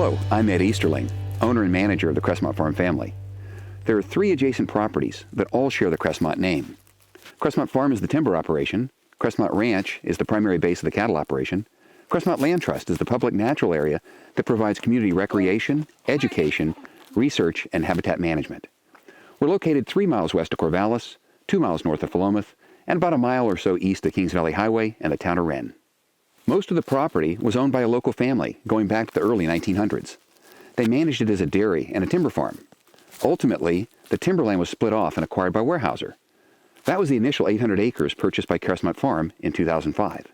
Hello, I'm Ed Easterling, owner and manager of the Crestmont Farm family. There are 3 adjacent properties that all share the Crestmont name. Crestmont Farm is the timber operation, Crestmont Ranch is the primary base of the cattle operation, Crestmont Land Trust is the public natural area that provides community recreation, education, research, and habitat management. We're located 3 miles west of Corvallis, 2 miles north of Philomath, and about a mile or so east of Kings Valley Highway and the town of Wren. Most of the property was owned by a local family going back to the early 1900s. They managed it as a dairy and a timber farm. Ultimately, the timberland was split off and acquired by Weyerhaeuser. That was the initial 800 acres purchased by Crestmont Farm in 2005.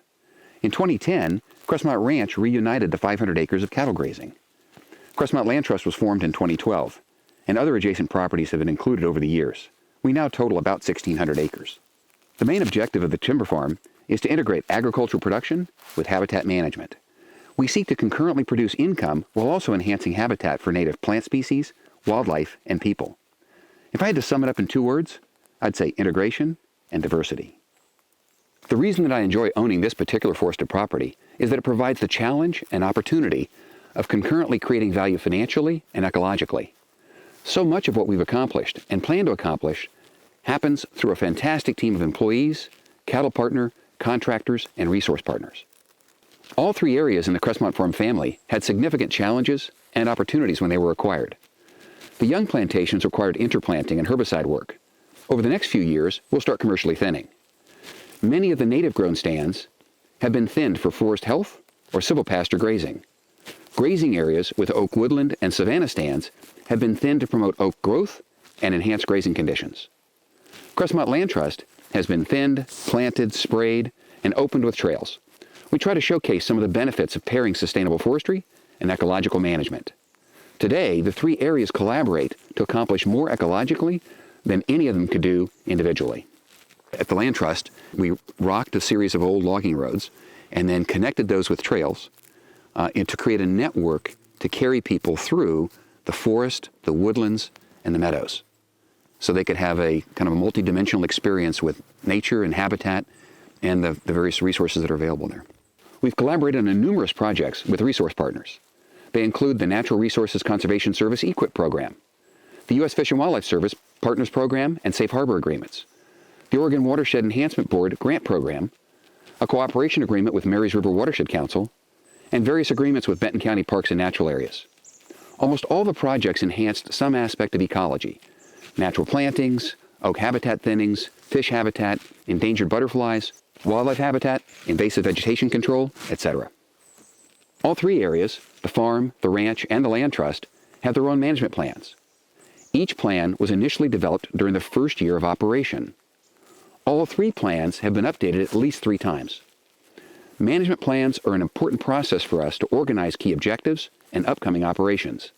In 2010, Crestmont Ranch reunited the 500 acres of cattle grazing. Crestmont Land Trust was formed in 2012, and other adjacent properties have been included over the years. We now total about 1,600 acres. The main objective of the timber farm is to integrate agricultural production with habitat management. We seek to concurrently produce income while also enhancing habitat for native plant species, wildlife, and people. If I had to sum it up in 2 words, I'd say integration and diversity. The reason that I enjoy owning this particular forested property is that it provides the challenge and opportunity of concurrently creating value financially and ecologically. So much of what we've accomplished and plan to accomplish happens through a fantastic team of employees, cattle partner, contractors, and resource partners. All 3 areas in the Crestmont Farm family had significant challenges and opportunities when they were acquired. The young plantations required interplanting and herbicide work. Over the next few years, we'll start commercially thinning. Many of the native-grown stands have been thinned for forest health or silvopasture grazing. Grazing areas with oak woodland and savanna stands have been thinned to promote oak growth and enhance grazing conditions. Crestmont Land Trust has been thinned, planted, sprayed, and opened with trails. We try to showcase some of the benefits of pairing sustainable forestry and ecological management. Today, the 3 areas collaborate to accomplish more ecologically than any of them could do individually. At the Land Trust, we rocked a series of old logging roads and then connected those with trails and to create a network to carry people through the forest, the woodlands, and the meadows, so they could have a kind of a multi-dimensional experience with nature and habitat and the various resources that are available there. We've collaborated on numerous projects with resource partners. They include the Natural Resources Conservation Service EQIP program, the U.S. Fish and Wildlife Service Partners Program and Safe Harbor Agreements, the Oregon Watershed Enhancement Board Grant Program, a cooperation agreement with Marys River Watershed Council, and various agreements with Benton County Parks and Natural Areas. Almost all the projects enhanced some aspect of ecology: natural plantings, oak habitat thinnings, fish habitat, endangered butterflies, wildlife habitat, invasive vegetation control, etc. All 3 areas, the farm, the ranch, and the land trust, have their own management plans. Each plan was initially developed during the first year of operation. All 3 plans have been updated at least 3 times. Management plans are an important process for us to organize key objectives and upcoming operations.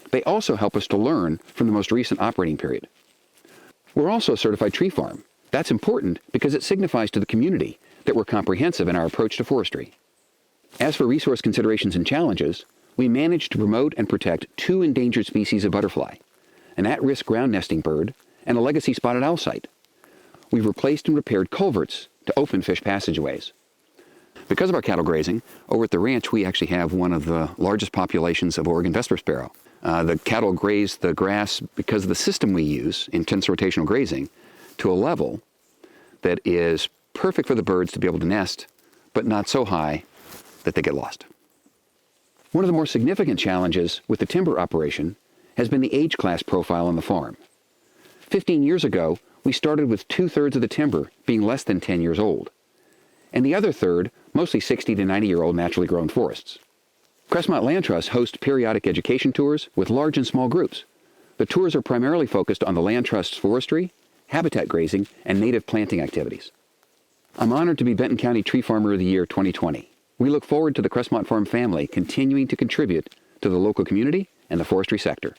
They also help us to learn from the most recent operating period. We're also a certified tree farm. That's important because it signifies to the community that we're comprehensive in our approach to forestry. As for resource considerations and challenges, we managed to promote and protect 2 endangered species of butterfly, an at-risk ground nesting bird, and a legacy spotted owl site. We've replaced and repaired culverts to open fish passageways. Because of our cattle grazing, over at the ranch we actually have one of the largest populations of Oregon vesper sparrow. The cattle graze the grass because of the system we use, intense rotational grazing, to a level that is perfect for the birds to be able to nest, but not so high that they get lost. One of the more significant challenges with the timber operation has been the age class profile on the farm. 15 years ago, we started with 2/3 of the timber being less than 10 years old, and the other third mostly 60 to 90-year-old naturally grown forests. Crestmont Land Trust hosts periodic education tours with large and small groups. The tours are primarily focused on the Land Trust's forestry, habitat grazing, and native planting activities. I'm honored to be Benton County Tree Farmer of the Year 2020. We look forward to the Crestmont Farm family continuing to contribute to the local community and the forestry sector.